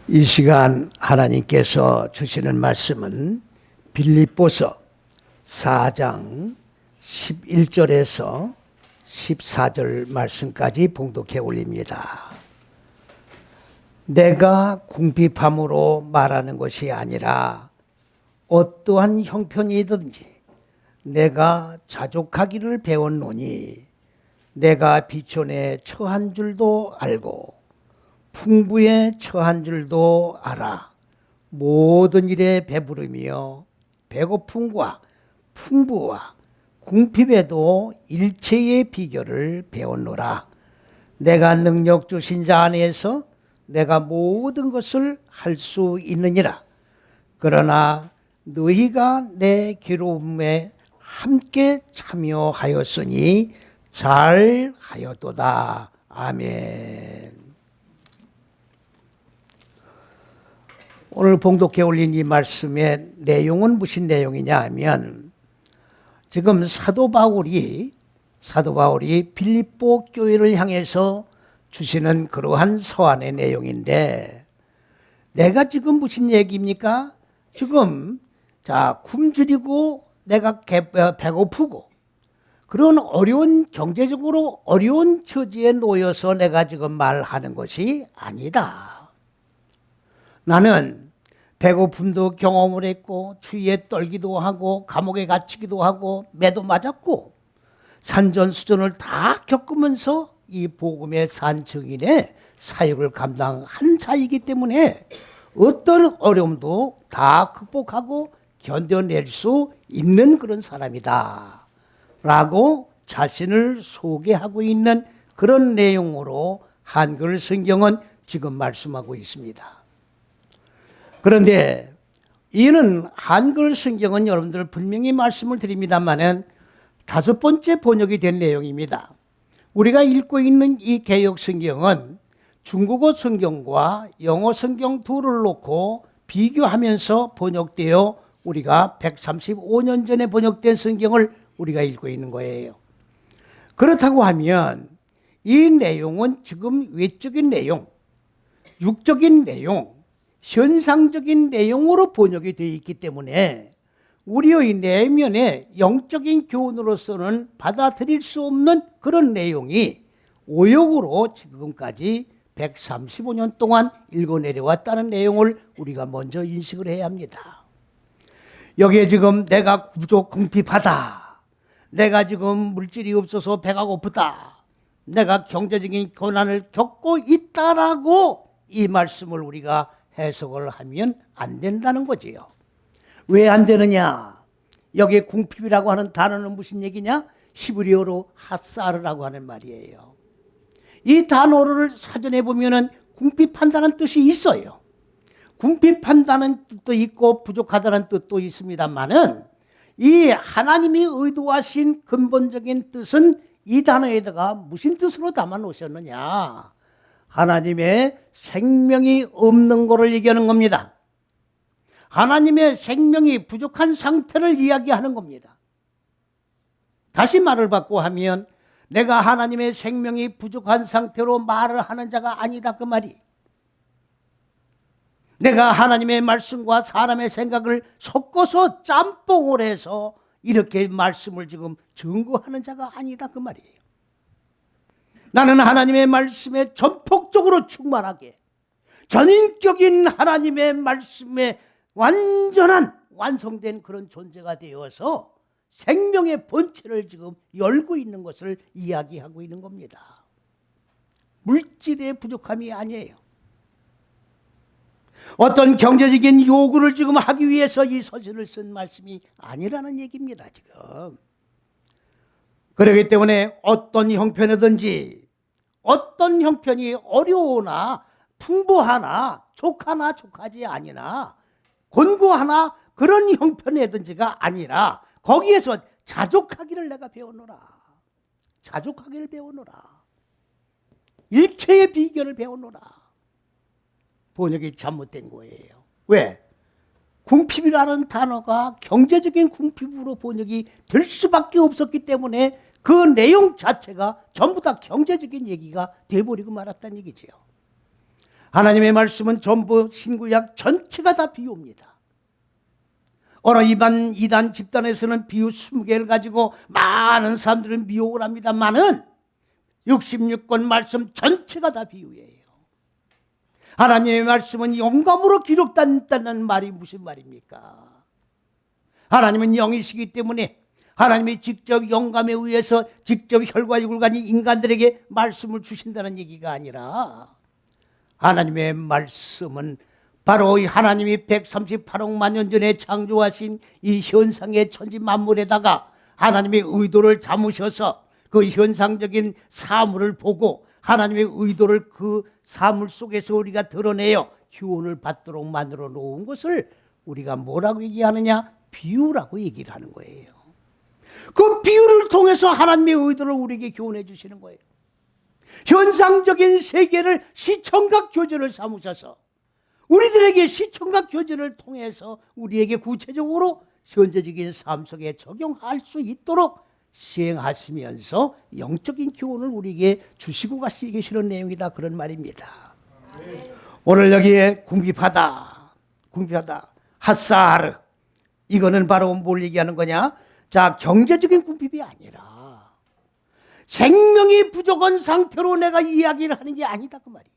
이 시간 하나님께서 주시는 말씀은 빌립보서 4장 11절에서 14절 말씀까지 봉독해 올립니다. 내가 궁핍함으로 말하는 것이 아니라 어떠한 형편이든지 내가 자족하기를 배웠노니 내가 비천에 처한 줄도 알고 풍부에 처한 줄도 알아. 모든 일에 배부르며 배고픔과 풍부와 궁핍에도 일체의 비결을 배웠노라. 내가 능력 주신 자 안에서 내가 모든 것을 할 수 있느니라. 그러나 너희가 내 괴로움에 함께 참여하였으니 잘하였도다. 아멘. 오늘 봉독해 올린 이 말씀의 내용은 무슨 내용이냐 하면, 지금 사도 바울이 빌립보 교회를 향해서 주시는 그러한 서한의 내용인데, 내가 지금 무슨 얘기입니까? 지금 굶주리고 내가 배고프고 그런 경제적으로 어려운 처지에 놓여서 내가 지금 말하는 것이 아니다. 나는 배고픔도 경험을 했고 추위에 떨기도 하고 감옥에 갇히기도 하고 매도 맞았고 산전수전을 다 겪으면서 이 복음의 산 증인의 사역을 감당한 자이기 때문에 어떤 어려움도 다 극복하고 견뎌낼 수 있는 그런 사람이다 라고 자신을 소개하고 있는 그런 내용으로 한글 성경은 지금 말씀하고 있습니다. 그런데 이는 한글 성경은 여러분들 분명히 말씀을 드립니다마는 5번째 번역이 된 내용입니다. 우리가 읽고 있는 이 개역 성경은 중국어 성경과 영어 성경 둘을 놓고 비교하면서 번역되어 우리가 135년 전에 번역된 성경을 우리가 읽고 있는 거예요. 그렇다고 하면 이 내용은 지금 외적인 내용, 육적인 내용, 현상적인 내용으로 번역이 되어 있기 때문에 우리의 내면의 영적인 교훈으로서는 받아들일 수 없는 그런 내용이 오역으로 지금까지 135년 동안 읽어내려왔다는 내용을 우리가 먼저 인식을 해야 합니다. 여기에 지금 내가 궁핍하다, 내가 지금 물질이 없어서 배가 고프다, 내가 경제적인 고난을 겪고 있다라고 이 말씀을 우리가 해석을 하면 안 된다는 거지요. 왜 안 되느냐? 여기에 궁핍이라고 하는 단어는 무슨 얘기냐? 히브리어로 하사르라고 하는 말이에요. 이 단어를 사전에 보면은 궁핍한다는 뜻이 있어요. 궁핍한다는 뜻도 있고 부족하다는 뜻도 있습니다만은 이 하나님이 의도하신 근본적인 뜻은 이 단어에다가 무슨 뜻으로 담아 놓으셨느냐? 하나님의 생명이 없는 것을 얘기하는 겁니다. 하나님의 생명이 부족한 상태를 이야기하는 겁니다. 다시 말을 바꿔 하면 내가 하나님의 생명이 부족한 상태로 말을 하는 자가 아니다 그 말이. 내가 하나님의 말씀과 사람의 생각을 섞어서 짬뽕을 해서 이렇게 말씀을 지금 증거하는 자가 아니다 그 말이에요. 나는 하나님의 말씀에 전폭적으로 충만하게 전인격인 하나님의 말씀에 완전한 완성된 그런 존재가 되어서 생명의 본체를 지금 열고 있는 것을 이야기하고 있는 겁니다. 물질의 부족함이 아니에요. 어떤 경제적인 요구를 지금 하기 위해서 이 서신을 쓴 말씀이 아니라는 얘기입니다. 지금 그렇기 때문에 어떤 형편이든지 어떤 형편이 어려우나 풍부하나 족하나 족하지 아니나 곤고하나 그런 형편이든지가 아니라 거기에서 자족하기를 내가 배워노라. 자족하기를 배워노라. 일체의 비결을 배워노라. 번역이 잘못된 거예요. 왜? 궁핍이라는 단어가 경제적인 궁핍으로 번역이 될 수밖에 없었기 때문에 그 내용 자체가 전부 다 경제적인 얘기가 돼버리고 말았다는 얘기죠. 하나님의 말씀은 전부 신구약 전체가 다 비유입니다. 어느 이단 집단에서는 비유 20개를 가지고 많은 사람들은 미혹을 합니다만은 66권 말씀 전체가 다 비유예요. 하나님의 말씀은 영감으로 기록된다는 말이 무슨 말입니까? 하나님은 영이시기 때문에 하나님이 직접 영감에 의해서 직접 혈과 육을 가진 인간들에게 말씀을 주신다는 얘기가 아니라 하나님의 말씀은 바로 이 하나님이 138억만 년 전에 창조하신 이 현상의 천지 만물에다가 하나님의 의도를 담으셔서 그 현상적인 사물을 보고 하나님의 의도를 그 사물 속에서 우리가 드러내어 교훈을 받도록 만들어 놓은 것을 우리가 뭐라고 얘기하느냐? 비유라고 얘기를 하는 거예요. 그 비유를 통해서 하나님의 의도를 우리에게 교훈해 주시는 거예요. 현상적인 세계를 시청각 교전을 삼으셔서 우리들에게 시청각 교전을 통해서 우리에게 구체적으로 현재적인 삶 속에 적용할 수 있도록 시행하시면서 영적인 교훈을 우리에게 주시고 계시는 내용이다, 그런 말입니다. 오늘 여기에 궁핍하다, 핫사르, 이거는 바로 뭘 얘기하는 거냐? 자, 경제적인 궁핍이 아니라 생명이 부족한 상태로 내가 이야기를 하는 게 아니다, 그 말이에요.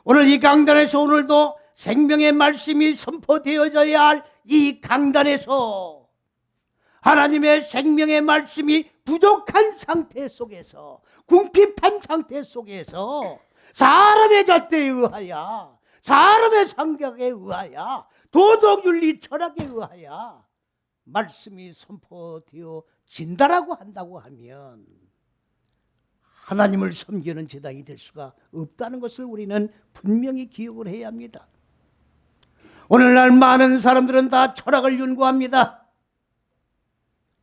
오늘 이 강단에서 오늘도 생명의 말씀이 선포되어져야 할 이 강단에서 하나님의 생명의 말씀이 부족한 상태 속에서, 궁핍한 상태 속에서 사람의 잣대에 의하여, 사람의 생각에 의하여, 도덕윤리 철학에 의하여 말씀이 선포되어진다라고 한다고 하면 하나님을 섬기는 제단이 될 수가 없다는 것을 우리는 분명히 기억을 해야 합니다. 오늘날 많은 사람들은 다 철학을 연구합니다.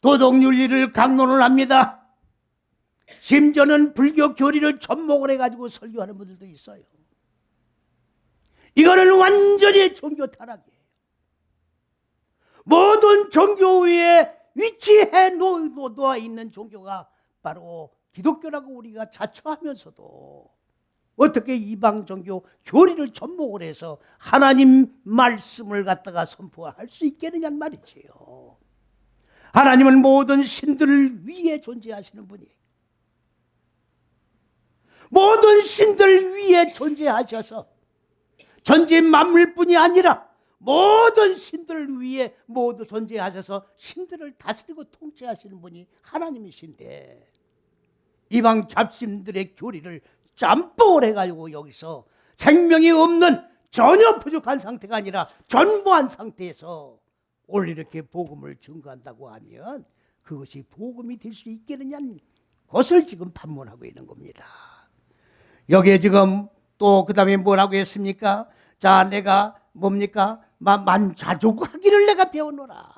도덕윤리를 강론을 합니다. 심지어는 불교 교리를 접목을 해가지고 설교하는 분들도 있어요. 이거는 완전히 종교 타락이에요. 모든 종교 위에 위치해 놓아 있는 종교가 바로 기독교라고 우리가 자처하면서도 어떻게 이방 종교 교리를 접목을 해서 하나님 말씀을 갖다가 선포할 수 있겠느냐는 말이지요. 하나님은 모든 신들을 위에 존재하시는 분이에요. 모든 신들 위에 존재하셔서 전지 만물뿐이 아니라 모든 신들을 위해 모두 존재하셔서 신들을 다스리고 통치하시는 분이 하나님이신데, 이방 잡신들의 교리를 짬뽕을 해가지고 여기서 생명이 없는, 전혀 부족한 상태가 아니라 전무한 상태에서 오늘 이렇게 복음을 증거한다고 하면 그것이 복음이 될 수 있겠느냐는 것을 지금 반문하고 있는 겁니다. 여기에 지금 또 그 다음에 뭐라고 했습니까? 자, 내가 뭡니까? 만자족하기를 내가 배워노라.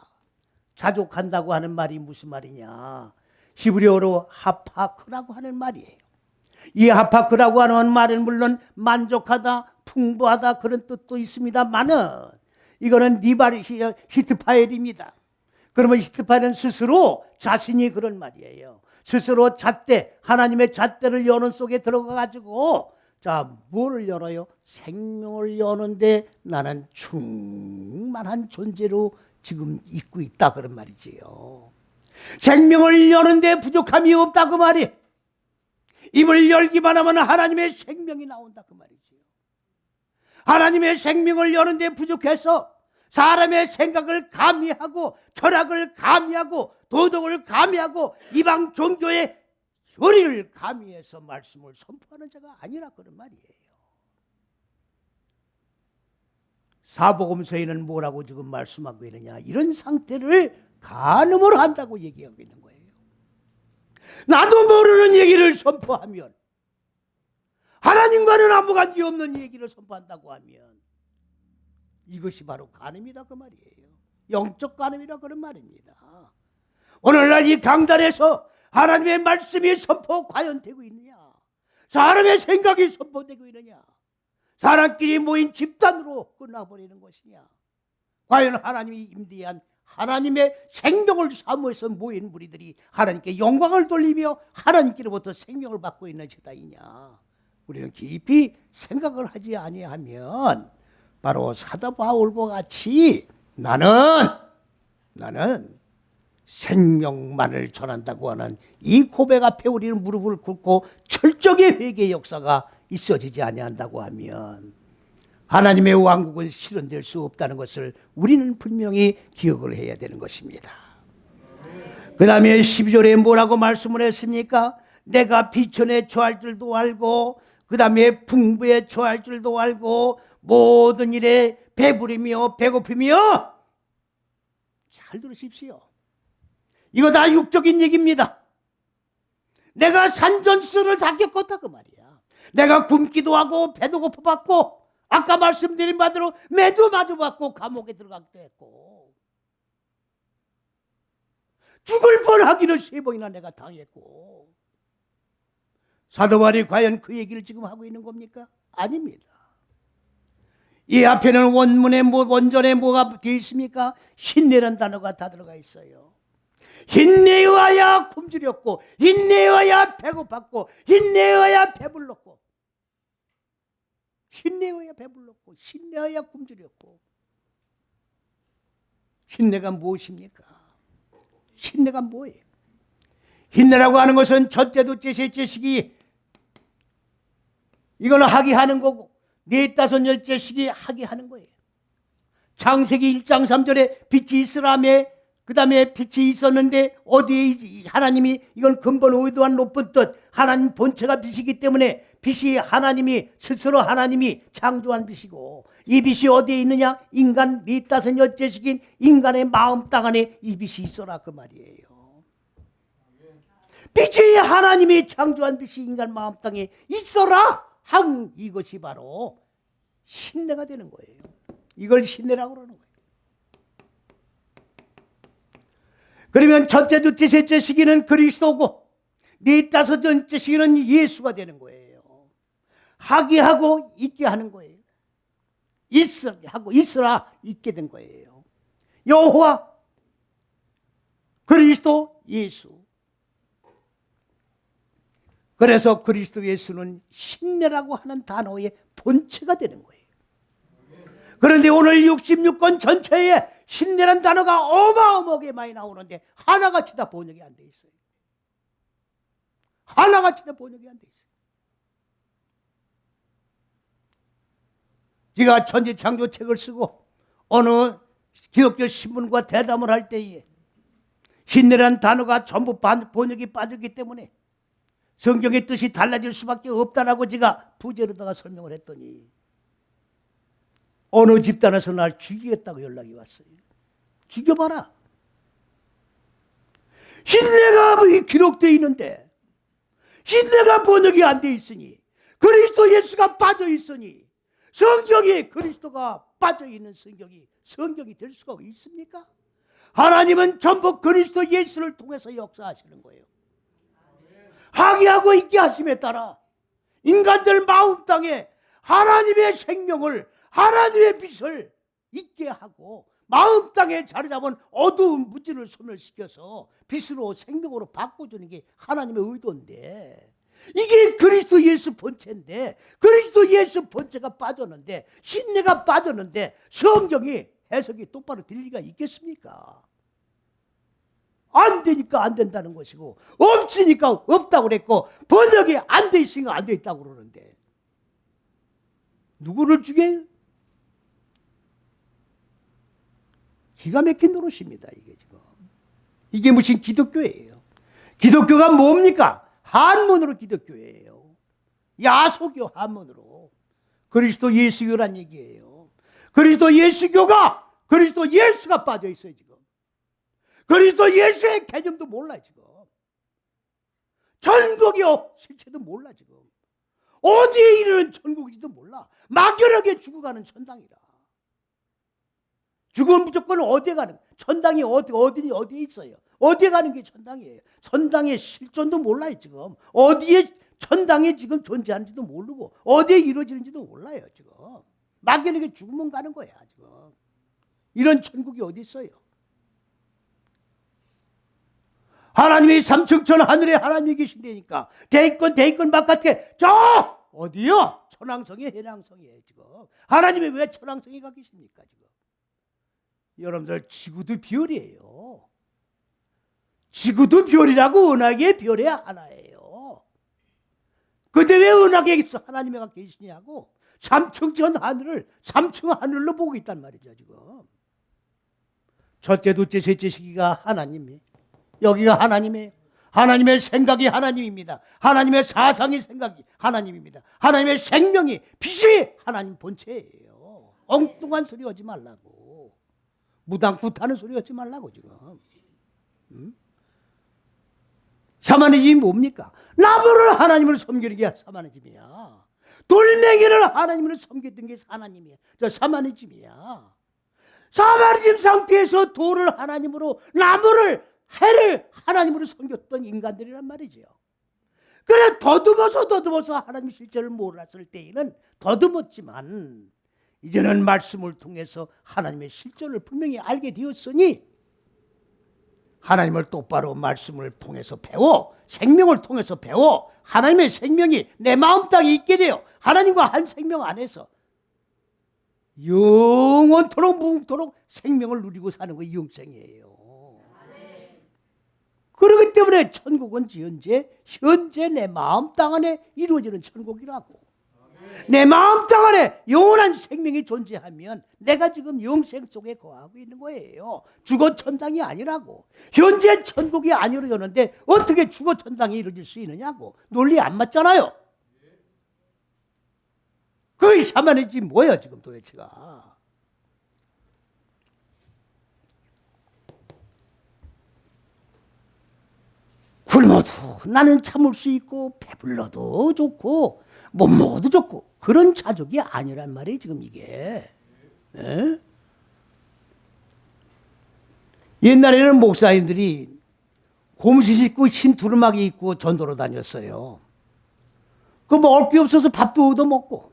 자족한다고 하는 말이 무슨 말이냐? 히브리어로 하파크라고 하는 말이에요. 이 하파크라고 하는 말은 물론 만족하다, 풍부하다 그런 뜻도 있습니다만은 이거는 니바리 히트파엘입니다. 그러면 히트파엘은 스스로 자신이 그런 말이에요. 스스로 잣대, 하나님의 잣대를 여는 속에 들어가 가지고 자, 뭐를 열어요? 생명을 여는데 나는 충만한 존재로 지금 있고 있다, 그런 말이지요. 생명을 여는데 부족함이 없다, 그 말이. 입을 열기만 하면 하나님의 생명이 나온다, 그 말이지요. 하나님의 생명을 여는데 부족해서 사람의 생각을 가미하고 철학을 가미하고 도덕을 가미하고 이방 종교의 교리를 가미해서 말씀을 선포하는 자가 아니라, 그런 말이에요. 사복음서에는 뭐라고 지금 말씀하고 있느냐? 이런 상태를 간음을 한다고 얘기하고 있는 거예요. 나도 모르는 얘기를 선포하면, 하나님과는 아무 관계 없는 얘기를 선포한다고 하면 이것이 바로 간음이다, 그 말이에요. 영적 간음이라 그런 말입니다. 오늘날 이 강단에서 하나님의 말씀이 선포 과연 되고 있느냐? 사람의 생각이 선포되고 있느냐? 사람끼리 모인 집단으로 끝나버리는 것이냐? 과연 하나님이 임대한 하나님의 생명을 사모해서 모인 무리들이 하나님께 영광을 돌리며 하나님께로부터 생명을 받고 있는 세상이냐? 우리는 깊이 생각을 하지 아니하면 바로 사도 바울과 같이 나는 생명만을 전한다고 하는 이 고백 앞에 우리는 무릎을 꿇고 철저히 회개의 역사가 있어지지 아니한다고 하면 하나님의 왕국은 실현될 수 없다는 것을 우리는 분명히 기억을 해야 되는 것입니다. 그 다음에 12절에 뭐라고 말씀을 했습니까? 내가 비천에 처할 줄도 알고 그 다음에 풍부에 처할 줄도 알고 모든 일에 배부리며 배고프며. 잘 들으십시오. 이거 다 육적인 얘기입니다. 내가 산전수를 다 겪었다 그 말이야. 내가 굶기도 하고 배도 고파봤고 아까 말씀드린 바대로 매도 맞아봤고 감옥에 들어가기도 했고 죽을 뻔하기는 3번이나 내가 당했고. 사도 바울이 과연 그 얘기를 지금 하고 있는 겁니까? 아닙니다. 이 앞에는 원전에 뭐가 되어 있습니까? 힘내라는 단어가 다 들어가 있어요. 힘내어야 굶주렸고 힘내어야 배고팠고 힘내어야 배불렀고 힘내어야 배불렀고 힘내어야 굶주렸고. 힘내가 무엇입니까? 힘내가 뭐예요? 힘내라고 하는 것은 첫째, 둘째, 셋째 시기 이거는 하게 하는 거고 넷, 다섯, 열째 시기 하게 하는 거예요. 창세기 1장 3절에 빛이 있으라며 그 다음에 빛이 있었는데 어디에 하나님이 이건 근본 의도한 높은 뜻 하나님 본체가 빛이기 때문에 빛이 하나님이 스스로 하나님이 창조한 빛이고 이 빛이 어디에 있느냐? 인간 넷, 다섯, 열째 시기인 인간의 마음 땅 안에 이 빛이 있어라 그 말이에요. 빛이 하나님이 창조한 빛이 인간 마음 땅에 있어라 한 이것이 바로 신내가 되는 거예요. 이걸 신내라고 그러는 거예요. 그러면 첫째, 둘째, 셋째 시기는 그리스도고 넷, 다섯, 번째 시기는 예수가 되는 거예요. 하게 하고 있게 하는 거예요. 있으라고 있으라 있게 된 거예요. 여호와, 그리스도, 예수. 그래서 그리스도 예수는 신내라고 하는 단어의 본체가 되는 거예요. 그런데 오늘 66권 전체에 신내라는 단어가 어마어마하게 많이 나오는데 하나같이 다 번역이 안 돼 있어요. 하나같이 다 번역이 안 돼 있어요. 제가 천지창조책을 쓰고 어느 기독교 신문과 대담을 할 때에 신내라는 단어가 전부 번역이 빠졌기 때문에 성경의 뜻이 달라질 수밖에 없다라고 제가 부제로다가 설명을 했더니 어느 집단에서 날 죽이겠다고 연락이 왔어요. 죽여봐라. 신내가 기록되어 있는데 신내가 번역이 안 돼 있으니 그리스도 예수가 빠져 있으니 성경에 그리스도가 빠져 있는 성경이 될 수가 있습니까? 하나님은 전부 그리스도 예수를 통해서 역사하시는 거예요. 하게 하고 있게 하심에 따라 인간들 마음 땅에 하나님의 생명을 하나님의 빛을 있게 하고 마음 땅에 자리 잡은 어두운 무지를 소멸시켜서 빛으로 생명으로 바꿔주는 게 하나님의 의도인데 이게 그리스도 예수 본체인데 그리스도 예수 본체가 빠졌는데 신내가 빠졌는데 성경이 해석이 똑바로 될 리가 있겠습니까? 안 되니까 안 된다는 것이고 없으니까 없다고 그랬고 번역이 안 돼 있으니까 안 돼 있다고 그러는데 누구를 죽여요? 기가 막힌 노릇입니다. 이게 지금 이게 무슨 기독교예요? 기독교가 뭡니까? 한문으로 기독교예요. 야소교 한문으로 그리스도 예수교란 얘기예요. 그리스도 예수교가 그리스도 예수가 빠져 있어요. 지금 그리스도 예수의 개념도 몰라 지금. 천국이요 실체도 몰라 지금. 어디에 이르는 천국인지도 몰라. 막연하게 죽어가는 천당이라. 죽으면 무조건 어디에 가는 천당이 어디에 있어요. 어디에 가는 게 천당이에요. 천당의 실존도 몰라요 지금. 어디에 천당이 지금 존재하는지도 모르고 어디에 이루어지는지도 몰라요 지금. 막연하게 죽으면 가는 거야 지금. 이런 천국이 어디 있어요? 하나님이 삼층천 하늘에 하나님이 계신다니까 대입권 바깥에 저 어디요? 천왕성이 해낭성이에요 지금. 하나님이 왜 천왕성에 가 계십니까 지금? 여러분들 지구도 별이에요. 지구도 별이라고 은하계 별의 하나예요. 근데 왜 은하계에 하나님이 계시냐고. 3층 전 하늘을 3층 하늘로 보고 있단 말이죠 지금. 첫째, 둘째, 셋째 시기가 하나님이에요. 여기가 하나님이에요. 하나님의 생각이 하나님입니다. 하나님의 사상이 생각이 하나님입니다. 하나님의 생명이 빛이 하나님 본체예요. 엉뚱한 소리 하지 말라고. 무당굿하는 소리 하지 말라고 지금. 샤머니즘이 뭡니까? 나무를 하나님을 섬기는 게 샤머니즘이야. 돌멩이를 하나님을 섬겼던 게 하나님이야. 저 샤머니즘이야. 샤머니즘 상태에서 돌을 하나님으로, 나무를, 해를 하나님으로 섬겼던 인간들이란 말이지요. 그래 더듬어서 하나님 실제를 몰랐을 때에는 더듬었지만 이제는 말씀을 통해서 하나님의 실존을 분명히 알게 되었으니 하나님을 똑바로 말씀을 통해서 배워, 생명을 통해서 배워 하나님의 생명이 내 마음 땅에 있게 되어 하나님과 한 생명 안에서 영원토록 무궁토록 생명을 누리고 사는 거 영생이에요. 그렇기 때문에 천국은 현재 내 마음 땅 안에 이루어지는 천국이라고. 내 마음 땅 안에 영원한 생명이 존재하면 내가 지금 영생 속에 거하고 있는 거예요. 죽어 천당이 아니라고. 현재 천국이 안 이루어졌는데 어떻게 죽어 천당이 이루어질 수 있느냐고. 논리 안 맞잖아요. 그게 샤머니즘이 뭐야 지금 도대체가. 굶어도 나는 참을 수 있고 배불러도 좋고 못 먹어도 좋고 그런 자족이 아니란 말이에요 지금 이게. 에? 옛날에는 목사님들이 곰시 입고 흰 두루마기 입고 전도로 다녔어요. 그 먹을 게 없어서 밥도 얻어먹고.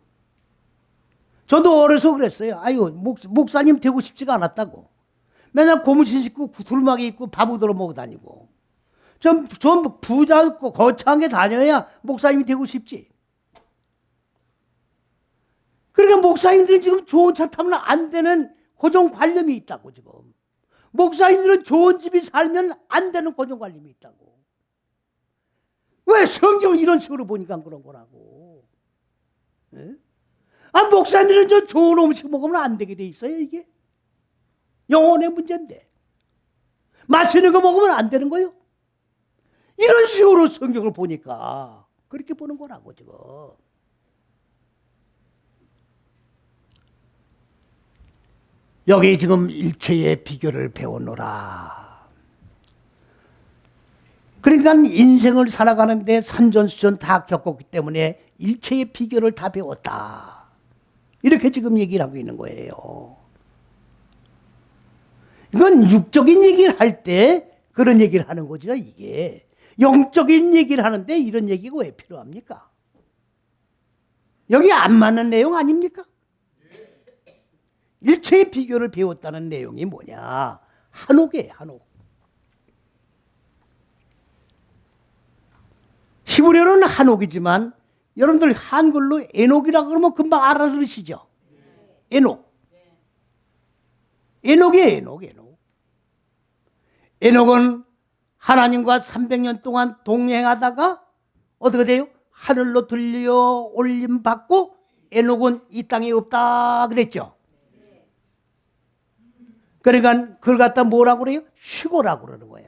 저도 어려서 그랬어요. 아유 목사님 되고 싶지가 않았다고. 맨날 곰시 입고 두루마기 입고 밥 얻어 먹어 다니고. 좀 부자 있고 거창하게 다녀야 목사님이 되고 싶지. 그러니까 목사님들은 지금 좋은 차 타면 안 되는 고정관념이 있다고 지금. 목사님들은 좋은 집이 살면 안 되는 고정관념이 있다고. 왜 성경을 이런 식으로 보니까 그런 거라고. 예? 목사님들은 저 좋은 음식 먹으면 안 되게 돼 있어요 이게. 영혼의 문제인데. 맛있는 거 먹으면 안 되는 거예요. 이런 식으로 성경을 보니까 그렇게 보는 거라고 지금. 여기 지금 일체의 비결을 배웠노라. 그러니까 인생을 살아가는데 산전수전 다 겪었기 때문에 일체의 비결을 다 배웠다. 이렇게 지금 얘기를 하고 있는 거예요. 이건 육적인 얘기를 할 때 그런 얘기를 하는 거죠 이게. 영적인 얘기를 하는데 이런 얘기가 왜 필요합니까? 여기 안 맞는 내용 아닙니까? 일체의 비교를 배웠다는 내용이 뭐냐? 한옥이에요, 한옥. 히브리어는 한옥이지만 여러분들 한글로 에녹이라고 그러면 금방 알아들으시죠? 에녹. 에녹이에요, 에녹, 에녹. 에녹은 하나님과 300년 동안 동행하다가 어떻게 돼요? 하늘로 들려 올림 받고 에녹은 이 땅에 없다 그랬죠. 그러니까 그걸 갖다 뭐라고 그래요? 휴거라고 그러는 거야.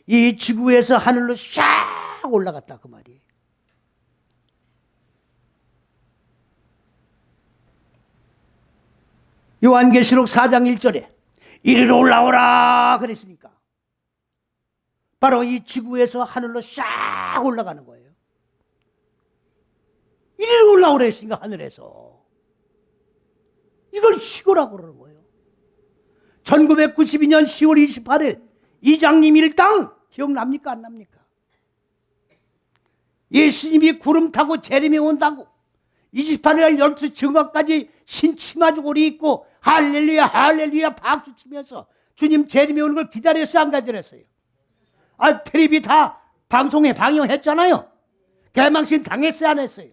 이 지구에서 하늘로 샥 올라갔다 그 말이에요. 요한계시록 4장 1절에 이리로 올라오라 그랬으니까 바로 이 지구에서 하늘로 샥 올라가는 거예요. 이리로 올라오라 했으니까 하늘에서. 이걸 시고라고 그러는 거예요. 1992년 10월 28일 이장님 일당 기억납니까 안 납니까? 예수님이 구름 타고 재림이 온다고 28일 12시 정각까지 신치마주고리 입고 할렐루야 할렐루야 박수치면서 주님 재림이 오는 걸 기다렸어요 안 기다렸어요? 텔레비 다 방송에 방영했잖아요. 개망신 당했어요, 안 했어요?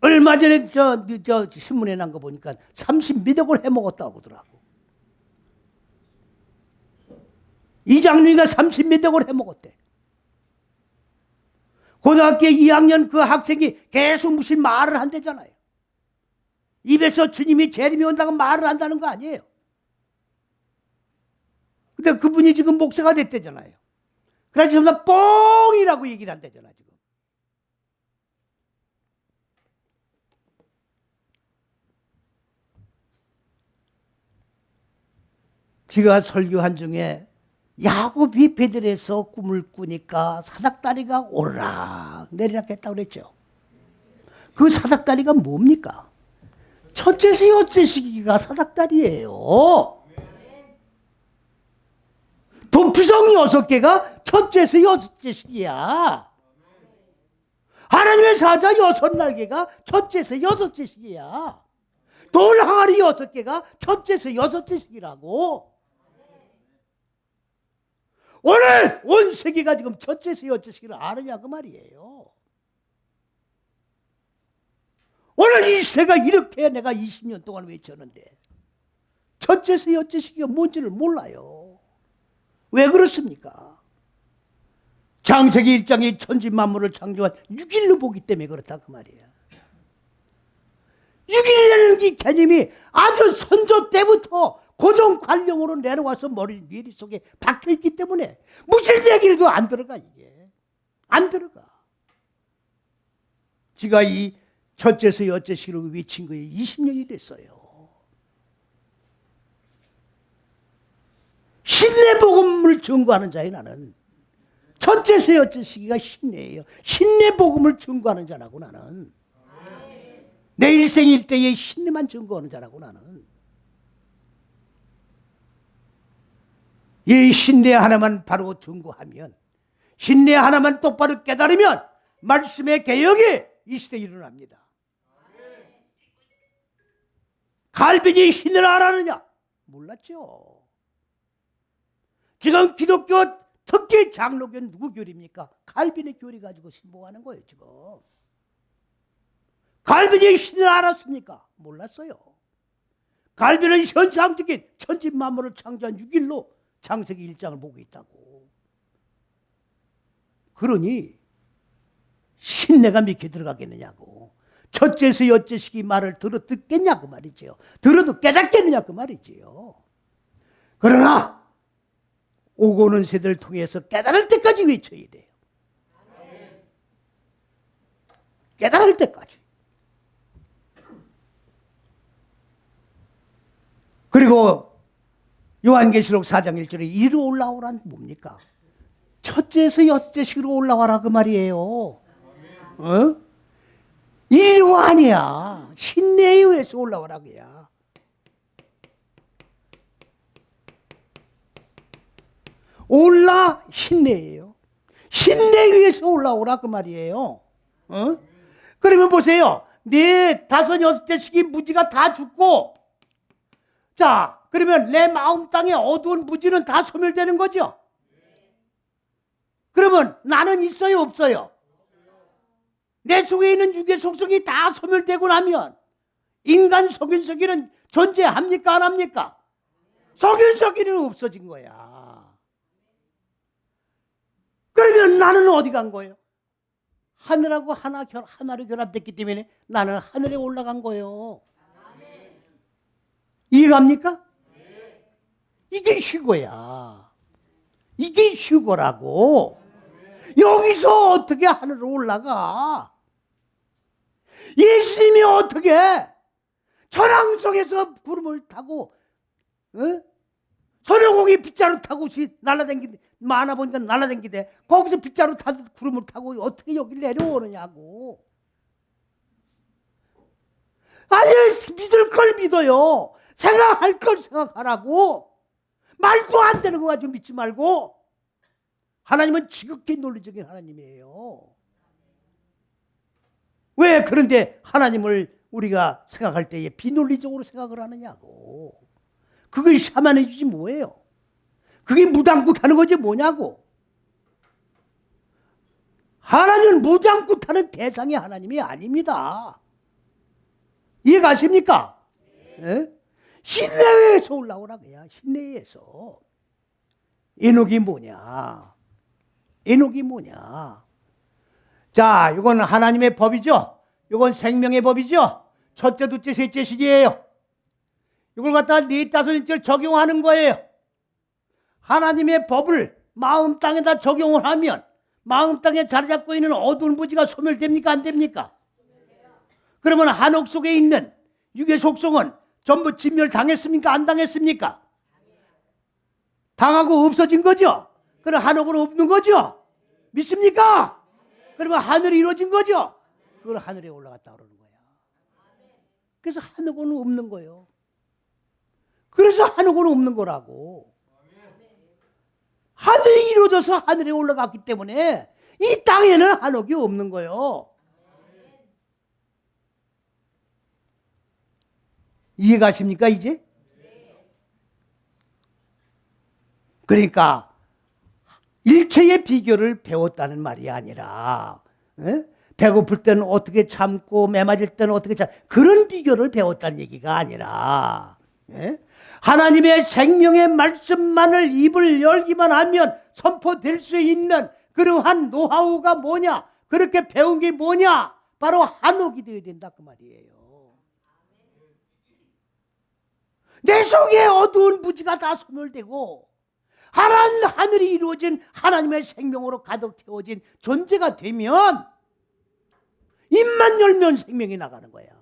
얼마 전에 저 신문에 난 거 보니까 30미덕을 해먹었다고 하더라고. 이장님이가 30미덕을 해먹었대. 고등학교 2학년 그 학생이 계속 무슨 말을 한대잖아요. 입에서 주님이 재림이 온다고 말을 한다는 거 아니에요. 근데 그분이 지금 목사가 됐대잖아요. 그래서 전부 뻥이라고 얘기를 한대잖아요, 지금. 제가 설교한 중에 야곱이 베들에서 꿈을 꾸니까 사닥다리가 오르락 내리락 했다고 그랬죠. 그 사닥다리가 뭡니까? 첫째서 여째 시기가 사닥다리예요. 도피성 6개가 첫째서 6째 시기야. 하나님의 사자 6날개가 첫째서 6째 시기야. 돌 항아리 6개가 첫째서 6째 시기라고. 오늘 온 세계가 지금 첫째서 6째 시기를 아느냐 그 말이에요. 오늘 이 시대가 이렇게 내가 20년 동안 외쳤는데 첫째서 6째 시기가 뭔지를 몰라요. 왜 그렇습니까? 창세기 1장이 천지 만물을 창조한 6일로 보기 때문에 그렇다 그 말이에요. 6일이라는 이 개념이 아주 선조 때부터 고정관념으로 내려와서 머릿속에 박혀있기 때문에 무슨 얘기라도 안 들어가. 이게 안 들어가. 제가 이 첫째서 여째 시기로 외친 거에 20년이 됐어요. 신내 복음을 증거하는 자에 나는 첫째서 여째 시기가 신내예요. 신내 복음을 증거하는 자라고 나는. 내 일생 일대의 신내만 증거하는 자라고 나는. 이 신내 하나만 바로 증거하면, 신내 하나만 똑바로 깨달으면 말씀의 개혁이 이 시대에 일어납니다. 갈빈이 신을 알았느냐? 몰랐죠. 지금 기독교 특히 장로교 누구 교리입니까? 갈빈의 교리 가지고 신봉하는 거예요 지금. 갈빈이 신을 알았습니까? 몰랐어요. 갈빈은 현상적인 천지 만물을 창조한 6일로 창세기 1장을 보고 있다고. 그러니 신내가 믿게 들어가겠느냐고. 첫째서 여째 시기 말을 듣겠냐고 말이지요. 들어도 깨닫겠느냐 그 말이지요. 그러나 오고 오는 세대를 통해서 깨달을 때까지 외쳐야 돼요. 깨달을 때까지. 그리고 요한계시록 4장 1절에 이리로 올라오란 뭡니까? 첫째에서 여째식으로 올라와라 그 말이에요. 어? 이리로 아니야. 신내에 의해서 올라와라 그야. 올라 신내예요. 신내에 의해서 올라오라 그 말이에요. 어? 그러면 보세요. 네 5, 6대씩이 무지가 다 죽고, 자 그러면 내 마음 땅에 어두운 무지는 다 소멸되는 거죠. 그러면 나는 있어요 없어요? 내 속에 있는 육의 속성이 다 소멸되고 나면 인간 속인속이는 존재합니까 안 합니까? 속인속이는 없어진 거야. 그러면 나는 어디 간 거예요? 하늘하고 하나로 결합됐기 때문에 나는 하늘에 올라간 거예요. 이해갑니까? 이게 휴거야. 이게 휴거라고. 여기서 어떻게 하늘로 올라가? 예수님이 어떻게 천왕 속에서 구름을 타고, 손오공이 빗자루 타고 날아다니는데, 많아 보니까 날아다니는데 거기서 빗자루 타고 구름을 타고 어떻게 여기 내려오느냐고. 아니 믿을 걸 믿어요. 생각할 걸 생각하라고. 말도 안 되는 거 가지고 믿지 말고. 하나님은 지극히 논리적인 하나님이에요. 왜 그런데 하나님을 우리가 생각할 때에 비논리적으로 생각을 하느냐고. 그걸 샤만해 주지 뭐예요. 그게 무당구 타는 거지 뭐냐고. 하나님은 무장구 타는 대상이 하나님이 아닙니다. 이해가십니까? 예? 신내에서 올라오라 그야. 신내에서. 에녹이 뭐냐? 에녹이 뭐냐? 자, 이건 하나님의 법이죠. 이건 생명의 법이죠. 첫째, 둘째, 셋째 시기예요. 이걸 갖다가 네, 다섯, 일절 적용하는 거예요. 하나님의 법을 마음 땅에다 적용을 하면 마음 땅에 자리 잡고 있는 어두운 부지가 소멸됩니까? 안 됩니까? 그러면 한옥 속에 있는 육의 속성은 전부 진멸당했습니까? 안 당했습니까? 당하고 없어진 거죠? 그럼 한옥은 없는 거죠? 믿습니까? 그러면 하늘이 이루어진 거죠? 그걸 하늘에 올라갔다 그러는 거야. 그래서 한옥은 없는 거예요. 그래서 한옥은 없는 거라고. 하늘이 이루어져서 하늘에 올라갔기 때문에 이 땅에는 한옥이 없는 거예요. 이해가십니까 이제? 그러니까 일체의 비결을 배웠다는 말이 아니라 배고플 때는 어떻게 참고 매맞을 때는 어떻게 참 그런 비결을 배웠다는 얘기가 아니라 하나님의 생명의 말씀만을 입을 열기만 하면 선포될 수 있는 그러한 노하우가 뭐냐? 그렇게 배운 게 뭐냐? 바로 한옥이 되어야 된다 그 말이에요. 내 속에 어두운 부지가 다 소멸되고 하늘이 이루어진 하나님의 생명으로 가득 채워진 존재가 되면 입만 열면 생명이 나가는 거야.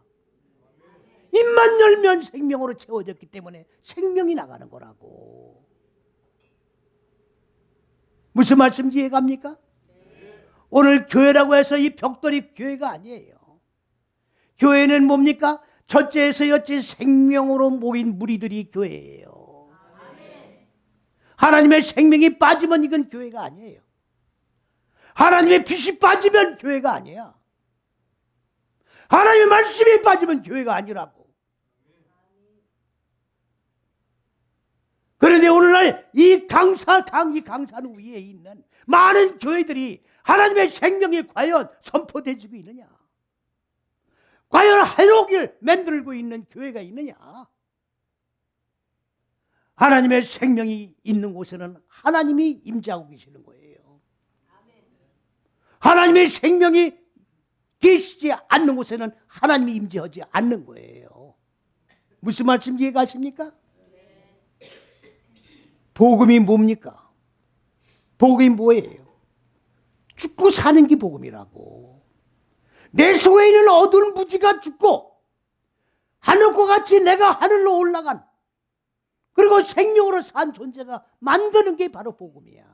입만 열면 생명으로 채워졌기 때문에 생명이 나가는 거라고. 무슨 말씀인지 이해갑니까? 오늘 교회라고 해서 이 벽돌이 교회가 아니에요. 교회는 뭡니까? 첫째에서 여째 생명으로 모인 무리들이 교회예요. 하나님의 생명이 빠지면 이건 교회가 아니에요. 하나님의 빛이 빠지면 교회가 아니야. 하나님의 말씀이 빠지면 교회가 아니라고. 그런데 오늘날 이 강산 위에 있는 많은 교회들이 하나님의 생명이 과연 선포되어지고 있느냐? 과연 한옥을 만들고 있는 교회가 있느냐? 하나님의 생명이 있는 곳에는 하나님이 임재하고 계시는 거예요. 하나님의 생명이 계시지 않는 곳에는 하나님이 임재하지 않는 거예요. 무슨 말씀 이해가십니까? 복음이 뭡니까? 복음이 뭐예요? 죽고 사는 게 복음이라고. 내 속에 있는 어두운 부지가 죽고 하늘과 같이 내가 하늘로 올라간 그리고 생명으로 산 존재가 만드는 게 바로 복음이야.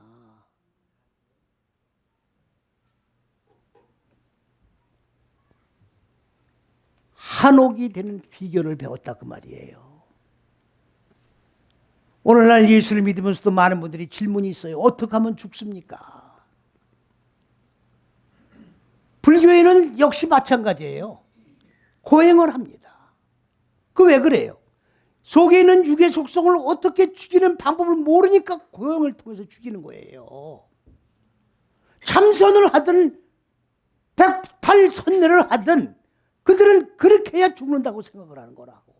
한옥이 되는 비결을 배웠다 그 말이에요. 오늘날 예수를 믿으면서도 많은 분들이 질문이 있어요. 어떻게 하면 죽습니까? 불교에는 역시 마찬가지예요. 고행을 합니다. 그 왜 그래요? 속에 있는 육의 속성을 어떻게 죽이는 방법을 모르니까 고행을 통해서 죽이는 거예요. 참선을 하든 108선례를 하든 그들은 그렇게 해야 죽는다고 생각을 하는 거라고.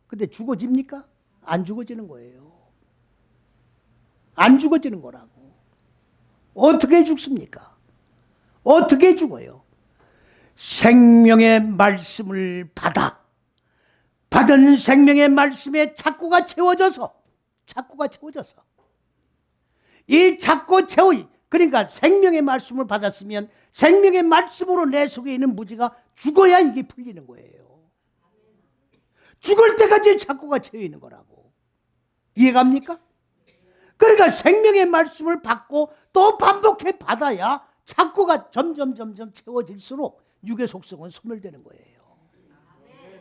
근데 죽어집니까? 안 죽어지는 거예요. 안 죽어지는 거라고. 어떻게 죽습니까? 어떻게 죽어요? 생명의 말씀을 받은 생명의 말씀에 착고가 채워져서 이 착고 그러니까 생명의 말씀을 받았으면 생명의 말씀으로 내 속에 있는 무지가 죽어야 이게 풀리는 거예요. 죽을 때까지 착고가 채워 있는 거라고. 이해갑니까? 그러니까 생명의 말씀을 받고 또 반복해 받아야 착고가 점점 채워질수록 육의 속성은 소멸되는 거예요.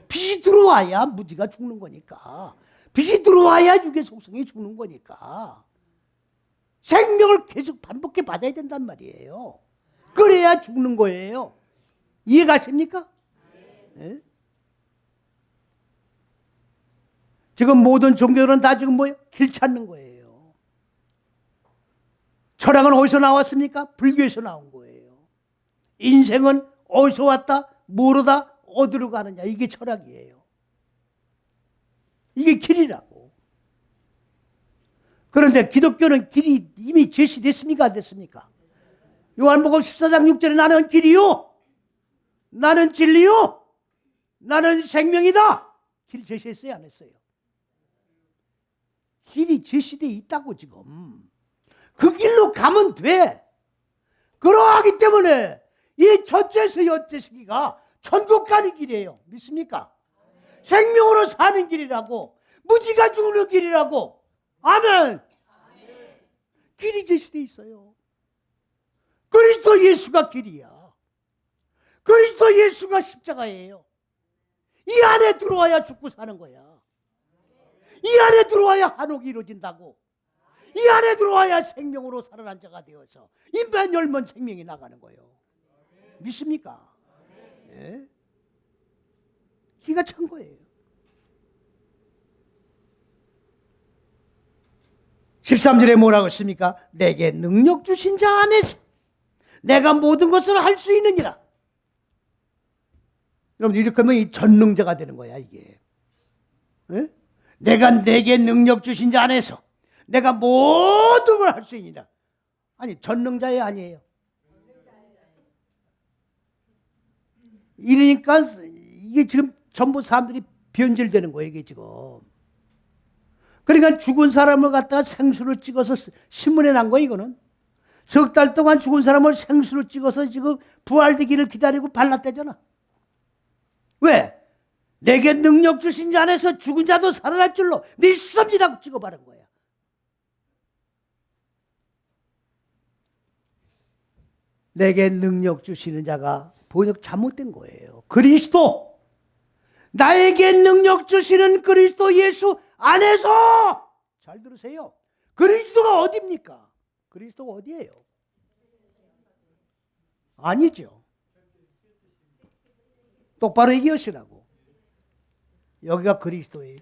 빛이 들어와야 무지가 죽는 거니까. 빛이 들어와야 육의 속성이 죽는 거니까. 생명을 계속 반복해 받아야 된단 말이에요. 그래야 죽는 거예요. 이해가십니까? 네? 지금 모든 종교는 다 지금 뭐예요? 길 찾는 거예요. 철학은 어디서 나왔습니까? 불교에서 나온 거예요. 인생은 어디서 왔다? 뭐로다? 어디로 가느냐? 이게 철학이에요. 이게 길이라고. 그런데 기독교는 길이 이미 제시됐습니까? 안 됐습니까? 요한복음 14장 6절에 나는 길이요, 나는 진리요, 나는 생명이다. 길 제시했어요? 안 했어요? 길이 제시되어 있다고 지금. 그 길로 가면 돼. 그러하기 때문에 이 첫째에서 여째 시기가 천국 가는 길이에요. 믿습니까? 생명으로 사는 길이라고. 무지가 죽는 길이라고. 아멘. 길이 제시되어 있어요. 그리스도 예수가 길이야. 그리스도 예수가 십자가예요. 이 안에 들어와야 죽고 사는 거야. 이 안에 들어와야 한옥이 이루어진다고. 이 안에 들어와야 생명으로 살아난 자가 되어서 인간 열면 생명이 나가는 거예요. 믿습니까? 네. 기가 찬 거예요. 13절에 뭐라고 했습니까? 내게 능력 주신 자 안에서 내가 모든 것을 할 수 있느니라. 여러분, 이렇게 하면 이 전능자가 되는 거야, 이게. 네? 내게 능력 주신 자 안에서 내가 모든 걸 할 수 있느니라. 아니, 전능자예 아니에요? 이러니까 이게 지금 전부 사람들이 변질되는 거예요, 이게 지금. 그러니까 죽은 사람을 갖다가 생수로 찍어서 신문에 난 거예요, 이거는. 석 달 동안 죽은 사람을 생수로 찍어서 지금 부활되기를 기다리고 발랐대잖아. 왜? 내게 능력 주신 자 안에서 죽은 자도 살아날 줄로 믿습니다 찍어바른 거야. 내게 능력 주시는 자가 번역 잘못된 거예요. 그리스도, 나에게 능력 주시는 그리스도 예수 안에서. 잘 들으세요. 그리스도가 어디입니까? 그리스도가 어디예요? 아니죠. 똑바로 얘기하시라고. 여기가 그리스도예요.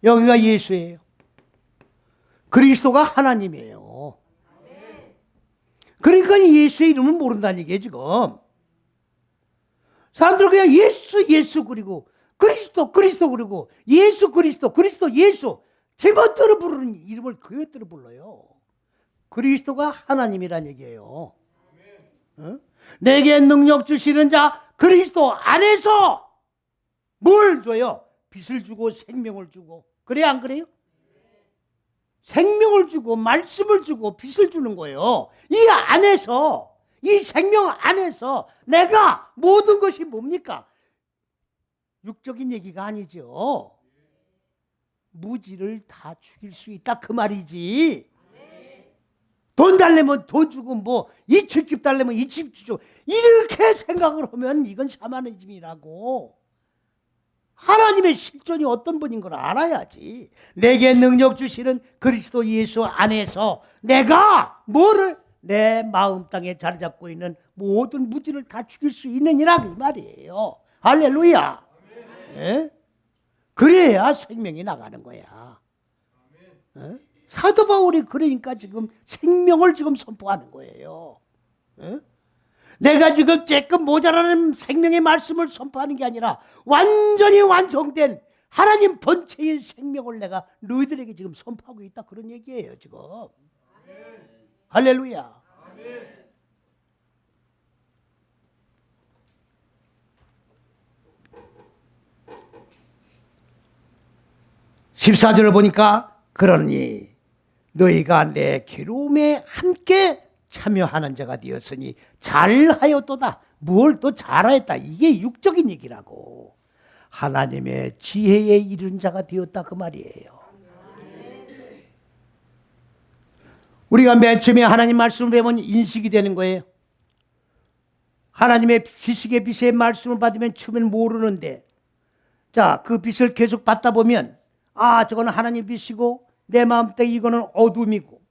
여기가 예수예요. 그리스도가 하나님이에요. 그러니까 예수의 이름을 모른다는 얘기예요, 지금. 사람들은 그냥 예수 그리고 그리스도 그리고 예수 그리스도 예수 제멋대로 부르는 이름을 그 멋대로 불러요. 그리스도가 하나님이란 얘기예요. 어? 내게 능력 주시는 자 그리스도 안에서 뭘 줘요? 빛을 주고 생명을 주고. 그래 안 그래요? 생명을 주고 말씀을 주고 빛을 주는 거예요. 이 안에서, 이 생명 안에서 내가 모든 것이 뭡니까? 육적인 얘기가 아니죠. 무지를 다 죽일 수 있다 그 말이지. 돈 달래면 돈 주고 뭐 이 집 달래면 이 집 주고 이렇게 생각을 하면 이건 샤머니즘이라고. 하나님의 실존이 어떤 분인 걸 알아야지. 내게 능력 주시는 그리스도 예수 안에서 내가 뭐를 내 마음 땅에 자리 잡고 있는 모든 무지를 다 죽일 수 있느니라 이 말이에요. 할렐루야. 네? 그래야 생명이 나가는 거야. 네? 사도 바울이 그러니까 지금 생명을 지금 선포하는 거예요. 네? 내가 지금 조금 모자라는 생명의 말씀을 선포하는 게 아니라 완전히 완성된 하나님 본체의 생명을 내가 너희들에게 지금 선포하고 있다 그런 얘기예요 지금. 아멘. 할렐루야. 아멘. (14절을) 보니까 그러니 너희가 내 괴로움에 함께 참여하는 자가 되었으니 잘하였도다. 뭘 또 잘하였다. 이게 육적인 얘기라고. 하나님의 지혜에 이른 자가 되었다 그 말이에요. 우리가 맨 처음에 하나님 말씀을 배우면 인식이 되는 거예요. 하나님의 지식의 빛의 말씀을 받으면 처음에는 모르는데, 자, 그 빛을 계속 받다 보면 아, 저거는 하나님 빛이고 내 마음속에 이거는 어둠이고,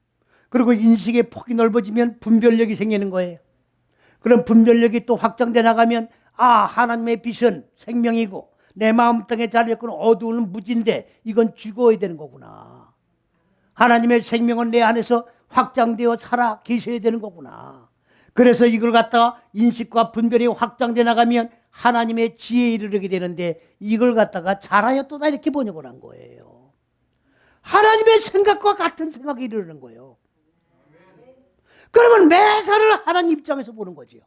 그리고 인식의 폭이 넓어지면 분별력이 생기는 거예요. 그런 분별력이 또 확장돼 나가면 아, 하나님의 빛은 생명이고 내 마음 땅에 자리했고는 어두운 무지인데 이건 죽어야 되는 거구나. 하나님의 생명은 내 안에서 확장되어 살아 계셔야 되는 거구나. 그래서 이걸 갖다가 인식과 분별이 확장돼 나가면 하나님의 지혜에 이르게 되는데 이걸 갖다가 잘하였도다 이렇게 번역을 한 거예요. 하나님의 생각과 같은 생각이 이르는 거예요. 그러면 매사를 하나님 입장에서 보는 거지요.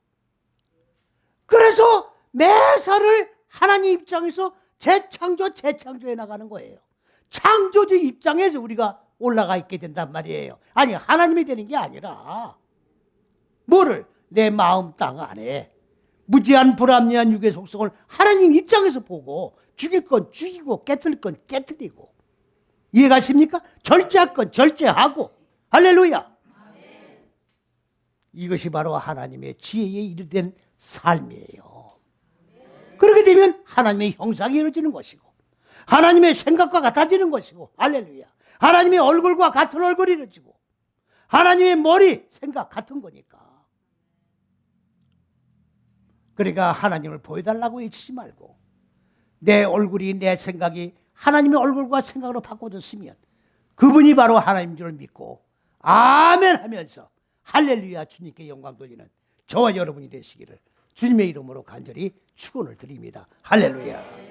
그래서 매사를 하나님 입장에서 재창조해 나가는 거예요. 창조주 입장에서 우리가 올라가 있게 된단 말이에요. 아니, 하나님이 되는 게 아니라 뭐를? 내 마음 땅 안에 무지한 불합리한 육의 속성을 하나님 입장에서 보고 죽일 건 죽이고 깨뜨릴 건 깨뜨리고, 이해가십니까? 절제할 건 절제하고. 할렐루야. 이것이 바로 하나님의 지혜에 이르된 삶이에요. 그렇게 되면 하나님의 형상이 이루어지는 것이고 하나님의 생각과 같아지는 것이고, 할렐루야. 하나님의 얼굴과 같은 얼굴이 이루어지고 하나님의 머리, 생각 같은 거니까. 그러니까 하나님을 보여달라고 외치지 말고 내 얼굴이, 내 생각이 하나님의 얼굴과 생각으로 바꿔졌으면 그분이 바로 하나님인 줄 믿고 아멘 하면서 할렐루야 주님께 영광 돌리는 저와 여러분이 되시기를 주님의 이름으로 간절히 축원을 드립니다. 할렐루야.